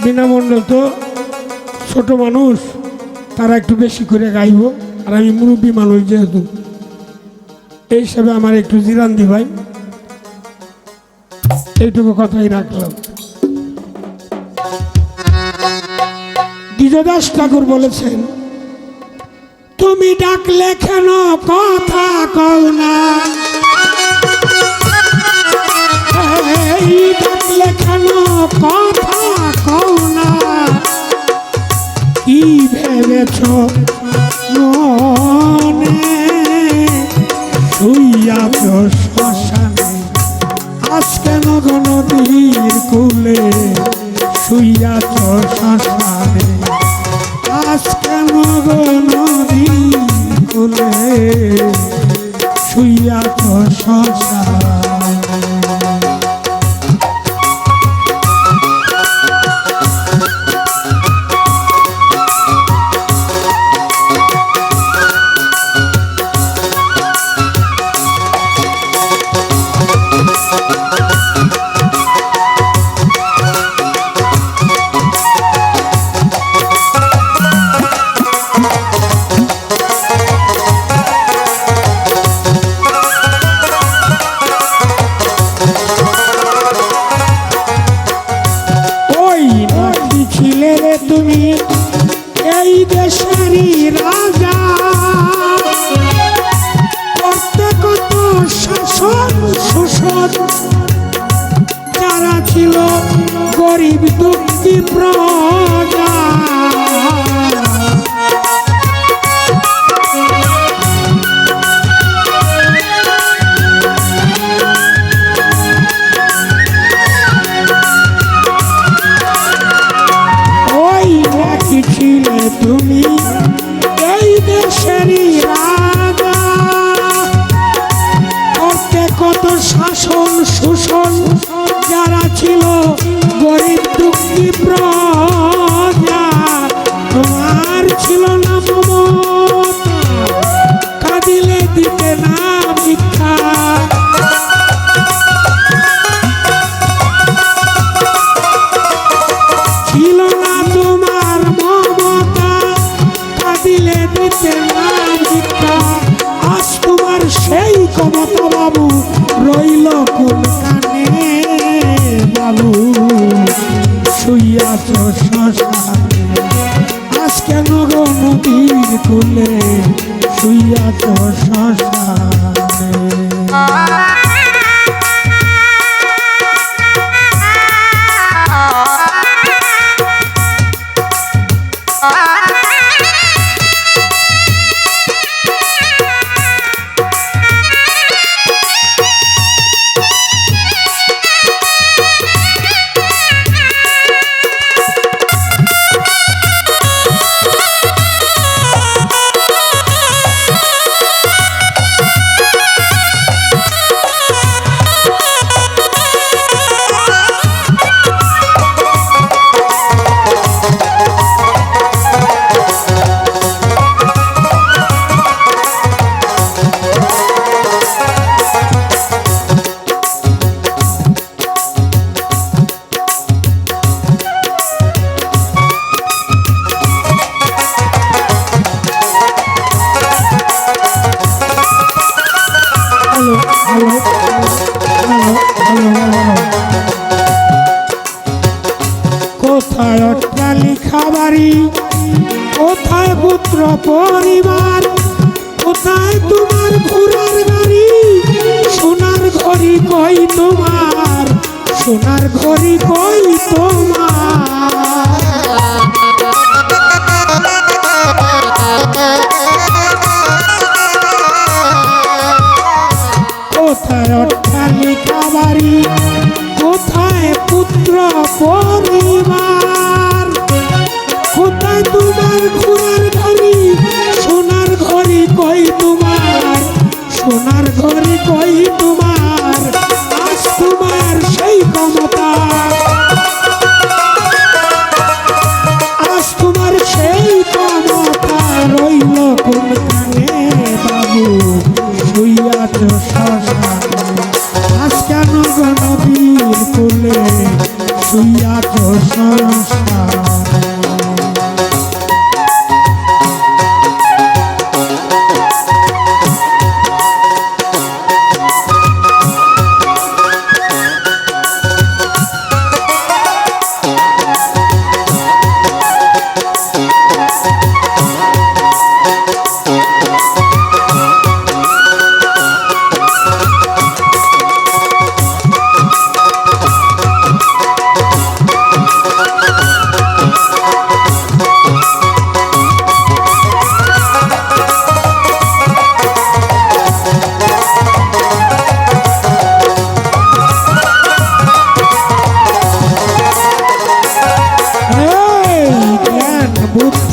বিনা মণ্ডল তো ছোট মানুষ, তারা একটু বেশি করে গাইব, আর আমি মুরব্বী মানুষ যেহেতু, এই হিসাবে আমার একটু জিরান দি ভাই, এইটুকু কথাই রাখলাম। দ্বিজদাস ঠাকুর বলেছেন, তুমি ডাকলে কেন কথা কও না, ডাকলে কেন কথা কও না, কি ভেবেছ মনে, শুইয়াছ শ্মশানে, আজ কেন নদীর কূলে, শুইয়াছ শ্মশানে, আজ কেন নদীর কূলে, শুইয়াছ শ্মশানে। তুমি এই দেশেরই রাজা, করতে কত শাসন শোষণ, যারা ছিল গরিব দুঃখী প্রজা, ছিলে তুমি এই দেশেরই রাজা, করতে কত শাসন শোষণ, যারা ছিল গরিব দুঃখী প্রজা, তোমার ছিল না মমতা, কাঁদিলে দিতে না ভিক্ষা, ছিল না তোমার মমতা, কাঁদিলে দিতে না ভিক্ষা, আজ তোমার সেই ক্ষমতা বাবু রইল কোনখানে, বাবু শুইয়াছ শ্মশানে, আজ কেন নদীর কূলে, শুইয়াছ শ্মশানে। কোথায় অট্টালিকা বাড়ি, কোথায় পুত্র পরিবার, কোথায় তোমার ঘোড়ার গাড়ি, সোনার ঘড়ি কই তোমার, সোনার ঘড়ি কই তোমার, কোথায় অট্টালিকা বাড়ি, কোথায় পুত্র পরিবার, কোথায় তোমার ঘোড়ার গাড়ি, সোনার ঘড়ি কই তোমার, সোনার ঘড়ি কই তোমার, আজ তোমার সেই ক্ষমতা,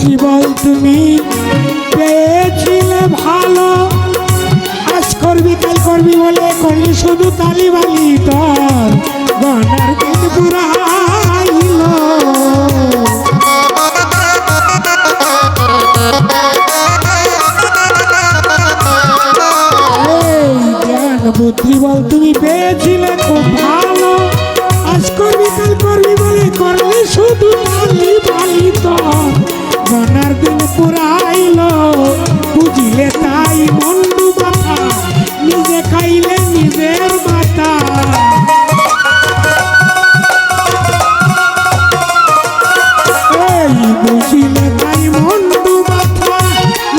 বুঝি বল তুমি পেয়েছিলে ভালো, আজ করবি কাল করবি বলে করলি শুধু তালিবালি, তোর গনার দিন পুরাইল। জ্ঞান বুদ্ধি বল তুমি পেয়েছিলে খুব ভালো, আজ করবি কাল করবি বলে করলি শুধু তালিবালি, তোর গনার দিন পুরাইল। বুঝিলে তাই মন্ডু মাথা, নিজে খাইলে নিজের মাথা। এই বুঝিলে তাই মন্ডু মাথা,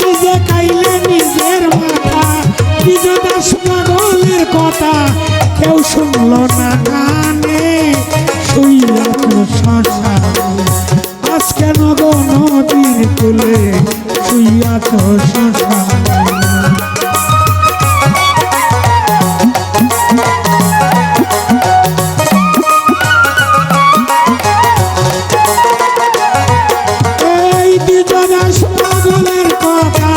নিজে খাইলে নিজের মাথা। বিজদাস পাগলের কথা কেউ শুনল না কানে, শুইয়া তো শ্মশানে আজ কেন গো নদীর কূলে, শুইয়া তো শ্মশানে। এই বিজদাস পাগলের কথা,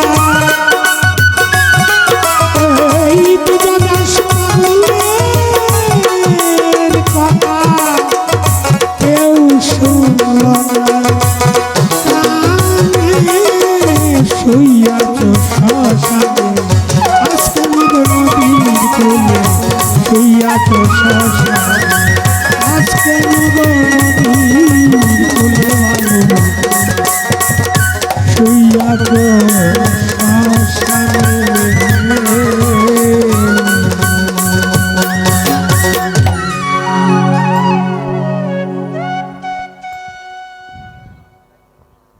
এই বিজদাস পাগলের কথা কেউ শুনল না কানে, শুইয়া তো শ্মশানে আজকে নদীর কূলে, শুইয়া তো শ্মশানে আজকে নদীর কূলে, শুইয়া তো শ্মশানে।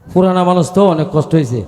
পুরানা মানুষ তো অনেক কষ্ট হয়েছে।